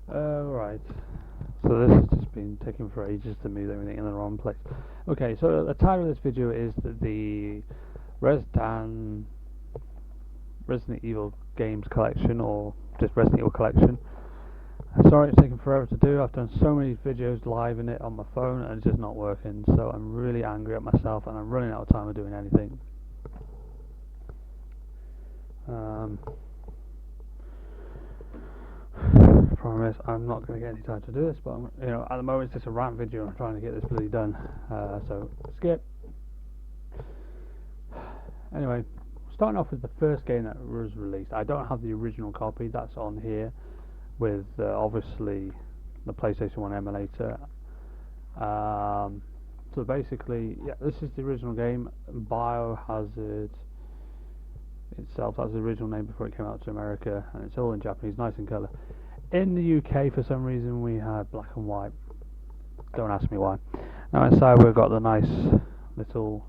Right. So this has just been taking for ages to move everything in the wrong place. Okay, so the title of this video is the Resident Evil Games Collection, or just Resident Evil Collection. I'm sorry it's taken forever to do. I've done so many videos live in it on my phone and it's just not working. So I'm really angry at myself and I'm running out of time of doing anything. Promise I'm not going to get any time to do this, but at the moment it's just a rant video. I'm trying to get this bloody done. So skip. Anyway, starting off with the first game that was released. I don't have the original copy. That's on here with obviously the PlayStation 1 emulator. So basically, yeah, this is the original game. Biohazard itself, that's the original name before it came out to America, and it's all in Japanese, nice in colour. In the UK, for some reason, we had black and white. Don't ask me why. Now inside we've got the nice little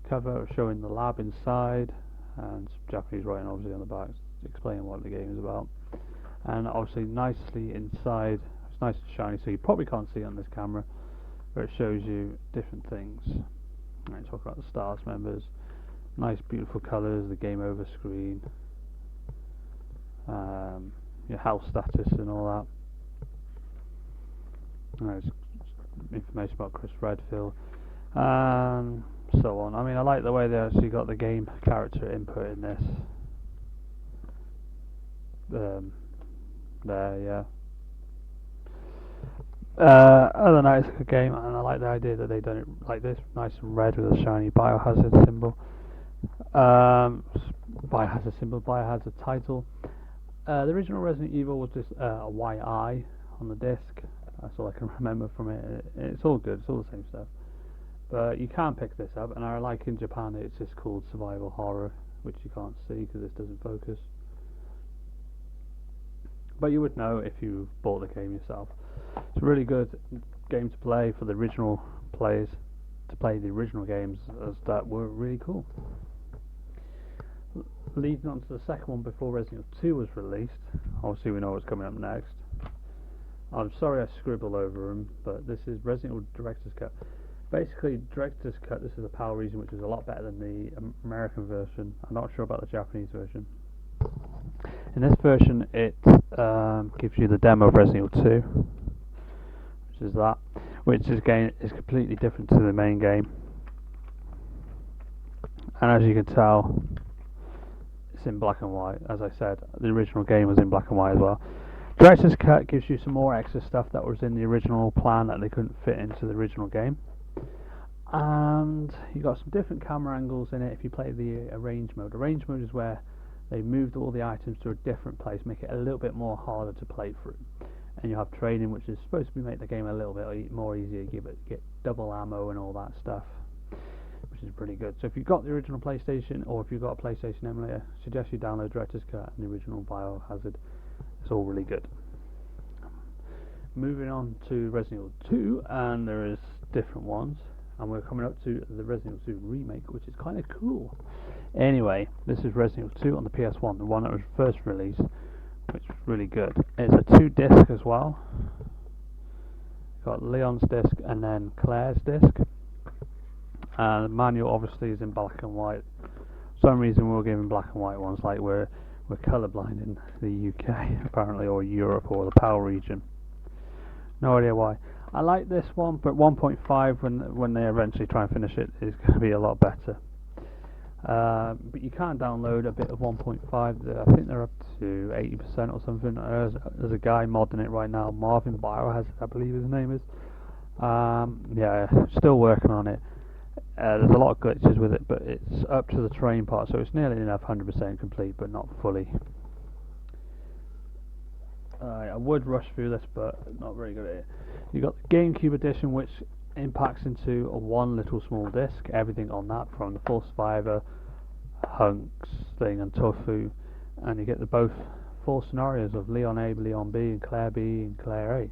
cover showing the lab inside, and some Japanese writing obviously on the back explaining what the game is about. And obviously nicely inside, it's nice and shiny, so you probably can't see it on this camera, but it shows you different things. Right, talk about the stars members, nice beautiful colours, the game over screen, your health status and all that. There's information about Chris Redfield and so on. I mean, I like the way they actually got the game character input in this. There, yeah. Other than that, it's a good game, and I like the idea that they've done it like this, nice and red with a shiny Biohazard symbol. Biohazard symbol, Biohazard title. The original Resident Evil was just a white eye on the disc. That's all I can remember from it. It's all good, it's all the same stuff. But you can pick this up, and I like in Japan it's just called survival horror, which you can't see because this doesn't focus. But you would know if you bought the game yourself. It's a really good game to play for the original players, to play the original games as that were really cool. Leading on to the second one before Resident Evil 2 was released. Obviously we know what's coming up next. I'm sorry I scribble over them, but this is Resident Evil Director's Cut. Basically, Director's Cut, this is a PAL region which is a lot better than the American version. I'm not sure about the Japanese version. In this version it gives you the demo of Resident Evil 2, which is that, which is completely different to the main game. And as you can tell, it's in black and white. As I said, the original game was in black and white as well. Director's Cut gives you some more extra stuff that was in the original plan that they couldn't fit into the original game. And you got some different camera angles in it if you play the arrange mode. Arrange mode is where they moved all the items to a different place, make it a little bit more harder to play through. And you have training, which is supposed to make the game a little bit more easier, get double ammo and all that stuff, which is pretty good. So if you've got the original PlayStation, or if you've got a PlayStation emulator, I suggest you download Director's Cut and the original Biohazard. It's all really good. Moving on to Resident Evil 2, and there is different ones, and we're coming up to the Resident Evil 2 remake, which is kind of cool. Anyway, this is Resident Evil 2 on the PS1, the one that was first released, which was really good. It's a 2-disc as well. Got Leon's disc and then Claire's disc. And the manual obviously is in black and white. For some reason we're given black and white ones, like we're colourblind in the UK apparently, or Europe, or the PAL region. No idea why. I like this one, but 1.5 when they eventually try and finish it is going to be a lot better. But you can download a bit of 1.5. I think they're up to 80% or something. There's a guy modding it right now, Marvin Biohazard, I believe his name is. Yeah, still working on it. There's a lot of glitches with it, but it's up to the train part, so it's nearly enough 100% complete, but not fully. I would rush through this, but not very good at it. You got the GameCube edition, which impacts into one little small disc, everything on that, from the full Survivor, Hunks thing, and Tofu, and you get the both 4 scenarios of Leon A, Leon B, and Claire B, and Claire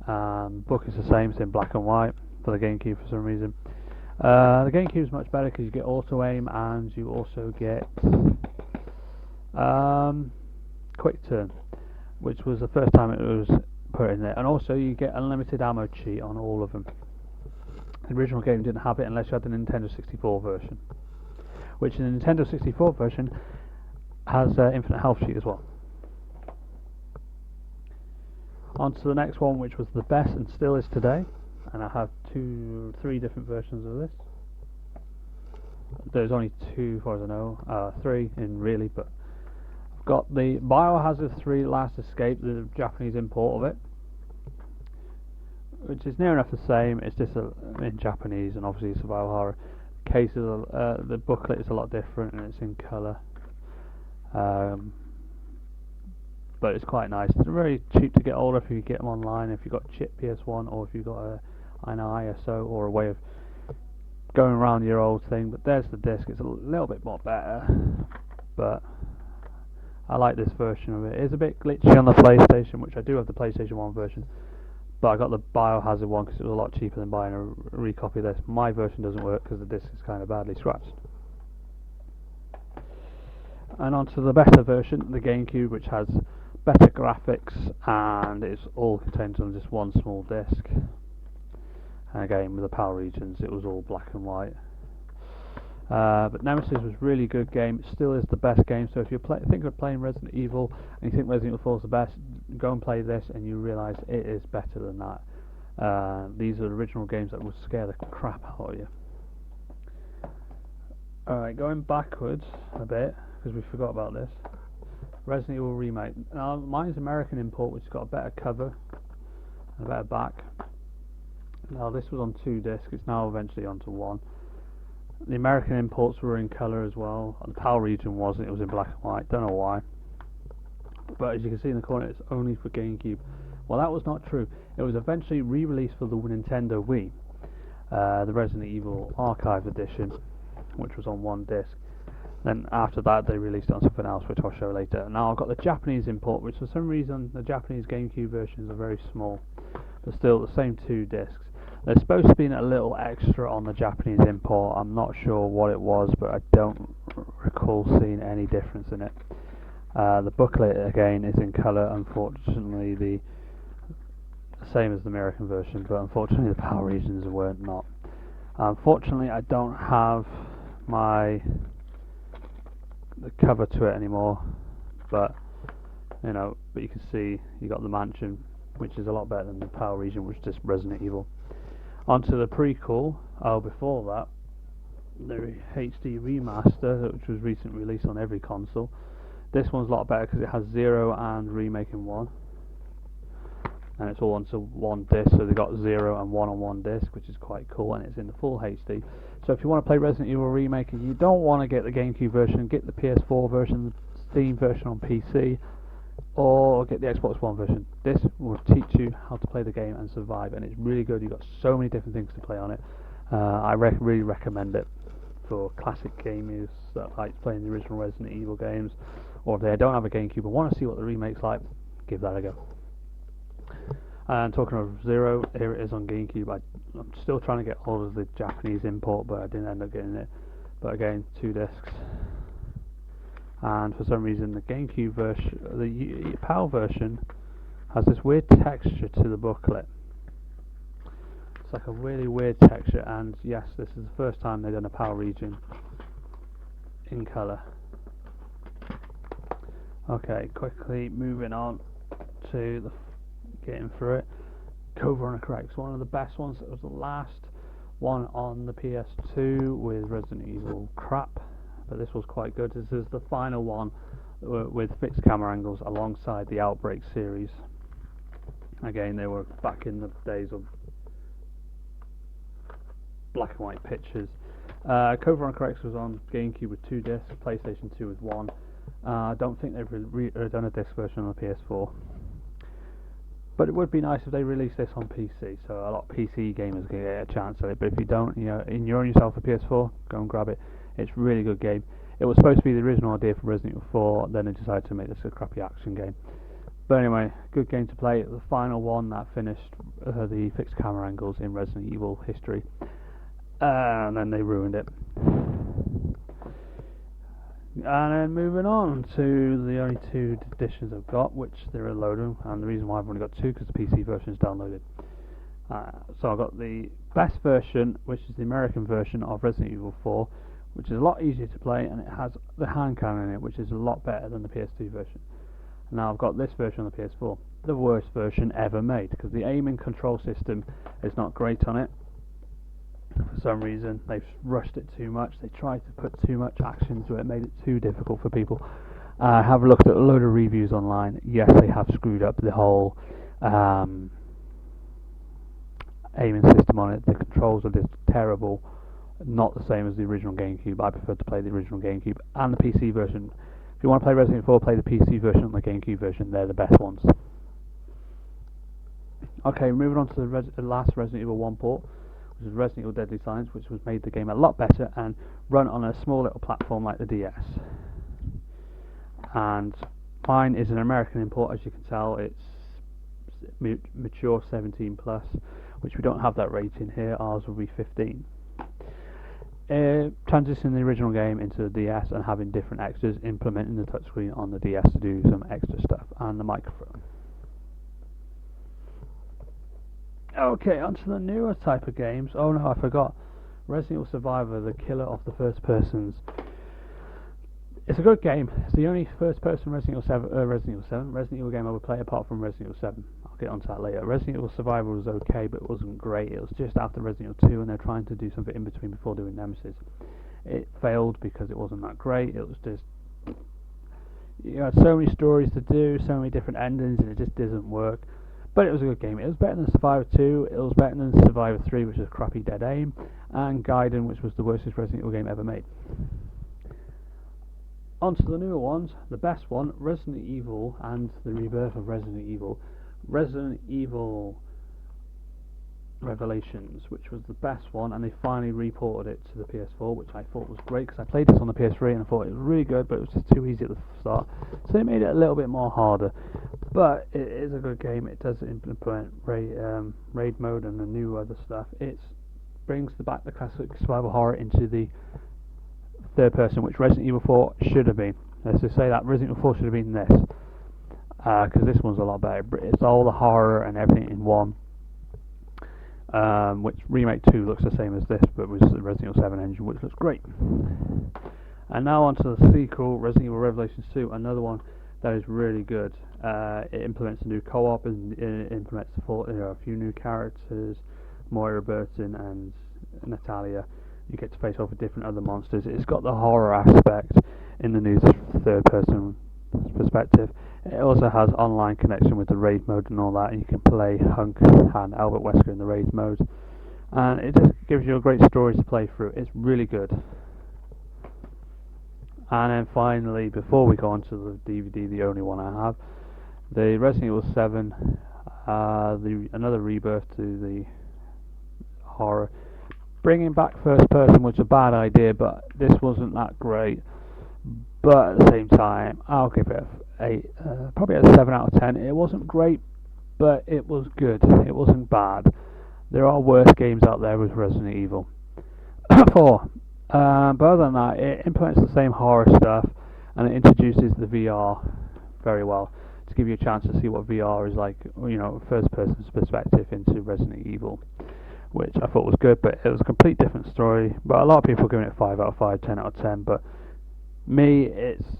A. Book is the same, it's in black and white for the GameCube for some reason. The GameCube is much better because you get auto aim and you also get quick turn. which was the first time it was put in there. And also you get unlimited ammo cheat on all of them. The original game didn't have it unless you had the Nintendo 64 version, which in the Nintendo 64 version has infinite health cheat as well. On to the next one, which was the best and still is today, and I have three different versions of this. There's only two, as far as I know, three in really, but I've got the Biohazard 3 Last Escape, the Japanese import of it, which is near enough the same. It's just in Japanese, and obviously survival horror. Cases, the booklet is a lot different, and it's in colour. But it's quite nice. They're very cheap to get hold of if you get them online, if you've got chip PS1 or if you've got an ISO or a way of going around your old thing. But there's the disc. It's a little bit more better, but I like this version of it. It's a bit glitchy on the PlayStation, which I do have the PlayStation 1 version, but I got the Biohazard one because it was a lot cheaper than buying a recopy of this. My version doesn't work because the disc is kind of badly scratched. And onto the better version, the GameCube, which has better graphics and it's all contained on just one small disc. And again, with the power regions, it was all black and white. But Nemesis was a really good game. It still is the best game. So if you think of playing Resident Evil and you think Resident Evil 4 is the best, go and play this and you realise it is better than that. These are the original games that will scare the crap out of you. Alright, going backwards a bit, because we forgot about this. Resident Evil Remake. Now, mine's American import, which has got a better cover and a better back. Now, this was on 2 discs. It's now eventually onto 1. The American imports were in colour as well. The PAL region wasn't. It was in black and white. Don't know why. But as you can see in the corner, it's only for GameCube. Well, that was not true. It was eventually re-released for the Nintendo Wii. The Resident Evil Archive Edition, which was on 1 disc. Then after that they released it on something else, which I'll show later. Now I've got the Japanese import, which for some reason the Japanese GameCube versions are very small, but still the same 2 discs. There's supposed to be a little extra on the Japanese import. I'm not sure what it was, but I don't recall seeing any difference in it. The booklet again is in colour, unfortunately the same as the American version, but unfortunately the power regions were not. Unfortunately I don't have the cover to it anymore, but you can see you got the mansion, which is a lot better than the PAL region, which is just Resident Evil. Onto the prequel. Before that, the HD remaster, which was recently released on every console. This one's a lot better because it has 0 and Remake in 1, and it's all onto 1 disc. So they got 0 and 1 on 1 disc, which is quite cool, and it's in the full HD. So if you want to play Resident Evil Remake and you don't want to get the GameCube version, get the PS4 version, the Steam version on PC, or get the Xbox One version. This will teach you how to play the game and survive, and it's really good. You've got so many different things to play on it. I really recommend it for classic gamers that like playing the original Resident Evil games, or if they don't have a GameCube and want to see what the remake's like, give that a go. And talking of 0, here it is on GameCube. I'm still trying to get hold of the Japanese import, but I didn't end up getting it. But again, 2 discs. And for some reason, the GameCube version, the PAL version, has this weird texture to the booklet. It's like a really weird texture, and yes, this is the first time they've done a PAL region in colour. Okay, quickly moving on to getting through it. Code Veronica Correct, one of the best ones. It was the last one on the PS2 with Resident Evil crap, but this was quite good. This is the final one with fixed camera angles alongside the Outbreak series. Again, they were back in the days of black and white pictures. Code Veronica Correct was on GameCube with 2 discs, PlayStation 2 with 1. I don't think they've done a disc version on the PS4. But it would be nice if they released this on PC, so a lot of PC gamers can get a chance at it. But if you don't, and you own yourself a PS4, go and grab it. It's a really good game. It was supposed to be the original idea for Resident Evil 4, then they decided to make this a crappy action game. But anyway, good game to play. The final one that finished the fixed camera angles in Resident Evil history, and then they ruined it. And then moving on to the only two editions I've got, which there are a load of, and the reason why I've only got two because the PC version is downloaded. So I've got the best version, which is the American version of Resident Evil 4, which is a lot easier to play, and it has the hand cannon in it, which is a lot better than the PS2 version. And now I've got this version on the PS4, the worst version ever made, because the aim and control system is not great on it. For some reason, they've rushed it too much. They tried to put too much action into it, made it too difficult for people. Have looked at a load of reviews online. Yes, they have screwed up the whole aiming system on it. The controls are just terrible, not the same as the original GameCube. I prefer to play the original GameCube and the PC version. If you want to play Resident Evil 4, play the PC version and the GameCube version. They're the best ones. Okay, moving on to the last Resident Evil 1 port, which is Resident Evil Deadly Silence, which was made the game a lot better and run on a small little platform like the DS. And mine is an American import, as you can tell. It's mature 17 plus, which we don't have that rating here. Ours will be 15. Transitioning the original game into the DS and having different extras, implementing the touchscreen on the DS to do some extra stuff, and the microphone. Okay, onto the newer type of games. Oh no, I forgot. Resident Evil Survivor, the killer of the first persons. It's a good game. It's the only first-person Resident Evil game I would play apart from Resident Evil 7. I'll get onto that later. Resident Evil Survivor was okay, but it wasn't great. It was just after Resident Evil 2, and they're trying to do something in between before doing Nemesis. It failed because it wasn't that great. It was just, you had so many stories to do, so many different endings, and it just didn't work. But it was a good game. It was better than Survivor 2, it was better than Survivor 3, which was crappy dead aim, and Gaiden, which was the worst Resident Evil game ever made. On to the newer ones. The best one, Resident Evil and the rebirth of Resident Evil. Resident Evil Revelations, which was the best one, and they finally reported it to the PS4, which I thought was great, because I played this on the PS3 and I thought it was really good, but it was just too easy at the start, so they made it a little bit more harder. But it is a good game. It does implement raid mode and the new other stuff. It brings back the classic survival horror into the third person, which Resident Evil 4 should have been. Let's just say that Resident Evil 4 should have been this, because this one's a lot better. It's all the horror and everything in one. Which Remake 2 looks the same as this, but with the Resident Evil 7 engine, which looks great. And now on to the sequel, Resident Evil Revelations 2, another one that is really good. It implements a new co-op, and it implements a few new characters, Moira Burton and Natalia. You get to face off with different other monsters. It's got the horror aspect in the new third-person perspective. It also has online connection with the raid mode and all that, and you can play Hunk and Albert Wesker in the raid mode. And it just gives you a great story to play through. It's really good. And then finally, before we go on to the DVD, the only one I have, the Resident Evil 7, another rebirth to the horror. Bringing back first person was a bad idea, but this wasn't that great. But at the same time, I'll give it probably a 7 out of 10. It wasn't great, but it was good. It wasn't bad. There are worse games out there with Resident Evil 4. But other than that, it implements the same horror stuff, and it introduces the VR very well to give you a chance to see what VR is like, first person's perspective into Resident Evil, which I thought was good, but it was a complete different story. But a lot of people are giving it 5 out of 5, 10 out of 10, but me,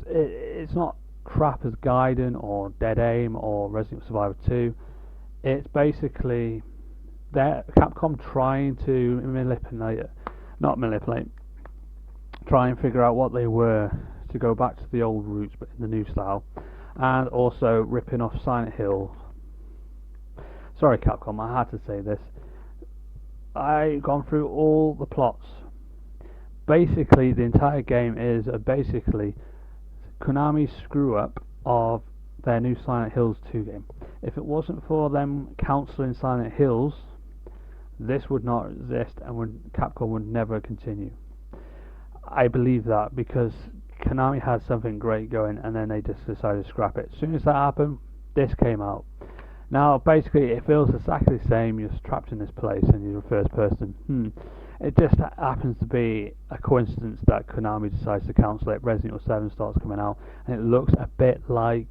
it's not crap as Gaiden or Dead Aim or Resident Evil Survivor 2. It's basically Capcom trying to try and figure out what they were to go back to the old roots but in the new style, and also ripping off Silent Hill. Sorry Capcom, I had to say this. I've gone through all the plots. Basically, the entire game is basically Konami's screw up of their new Silent Hills 2 game. If it wasn't for them counselling Silent Hills, this would not exist, and Capcom would never continue. I believe that because Konami had something great going, and then they just decided to scrap it. As soon as that happened, this came out. Now, basically, it feels exactly the same. You're trapped in this place, and you're a first person. It just happens to be a coincidence that Konami decides to cancel it. Resident Evil 7 starts coming out, and it looks a bit like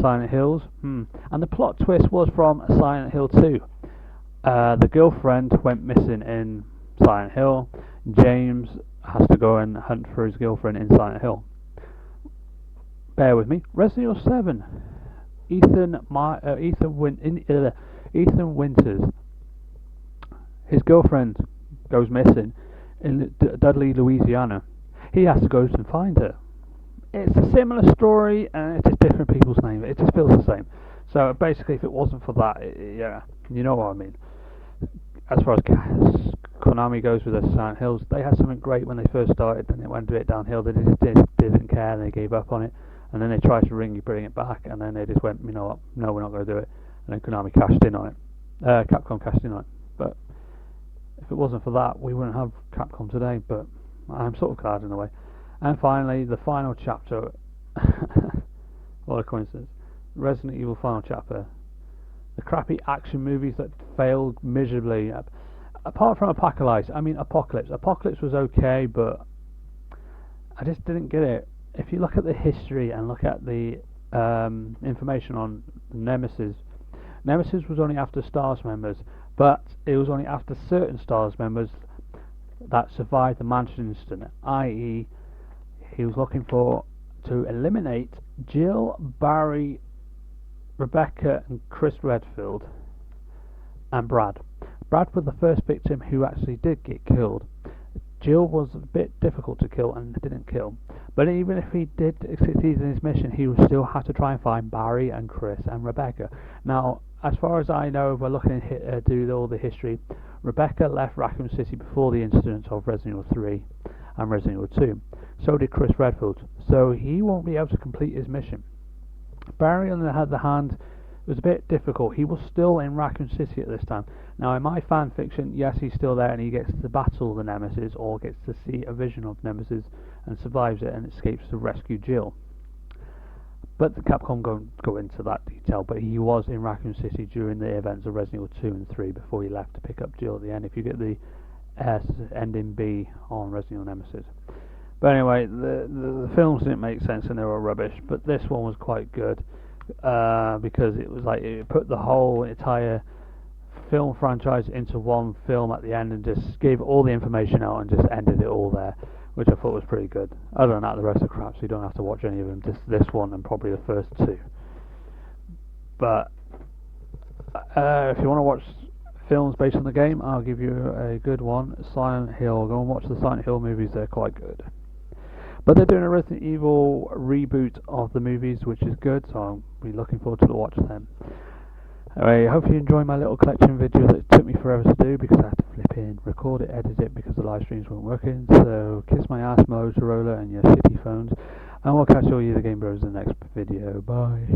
Silent Hills. And the plot twist was from Silent Hill 2. The girlfriend went missing in Silent Hill. James has to go and hunt for his girlfriend in Silent Hill. Bear with me. Resident Evil 7. Ethan Winters. His girlfriend goes missing in Dudley, Louisiana. He has to go and find her. It's a similar story, and it's just different people's names. It just feels the same. So basically, if it wasn't for that, yeah, you know what I mean. As far as Konami goes with the Silent Hills, they had something great when they first started, then it went a bit downhill. They just didn't care, and they gave up on it. And then they tried to bring it back, and then they just went, you know what, no, we're not going to do it. And then Konami cashed in on it. Capcom cashed in on it. But if it wasn't for that, we wouldn't have Capcom today. But I'm sort of glad in a way. And finally, the final chapter. What a coincidence. Resident Evil final chapter. The crappy action movies that failed miserably. Apart from Apocalypse. Apocalypse was okay, but I just didn't get it. If you look at the history and look at the information on Nemesis was only after STARS members, but it was only after certain STARS members that survived the Mansion incident, i.e. he was looking to eliminate Jill, Barry, Rebecca and Chris Redfield and Brad. Brad was the first victim who actually did get killed. Jill was a bit difficult to kill and didn't kill. But even if he did succeed in his mission, he would still have to try and find Barry and Chris and Rebecca. Now, as far as I know, if we're looking at do all the history, Rebecca left Raccoon City before the incidents of Resident Evil 3 and Resident Evil 2. So did Chris Redfield. So he won't be able to complete his mission. Barry, on the other hand, was a bit difficult. He was still in Raccoon City at this time. Now, in my fan fiction, yes, he's still there and he gets to battle the Nemesis or gets to see a vision of Nemesis and survives it and escapes to rescue Jill. But the Capcom go into that detail, but he was in Raccoon City during the events of Resident Evil 2 and 3 before he left to pick up Jill at the end, if you get the ending B on Resident Evil Nemesis. But anyway, the films didn't make sense and they were rubbish, but this one was quite good because it was like it put the whole entire film franchise into one film at the end and just gave all the information out and just ended it all there, which I thought was pretty good. Other than that, the rest are crap, so you don't have to watch any of them, just this one and probably the first two. But if you want to watch films based on the game, I'll give you a good one, Silent Hill. Go and watch the Silent Hill movies, they're quite good. But they're doing a Resident Evil reboot of the movies, which is good, so I'll be looking forward to watch them. Anyway, I hope you enjoyed my little collection video that took me forever to do because I had to flip in, record it, edit it because the live streams weren't working. So kiss my ass, Motorola, and your shitty phones. And we'll catch all you the Game Bros in the next video. Bye.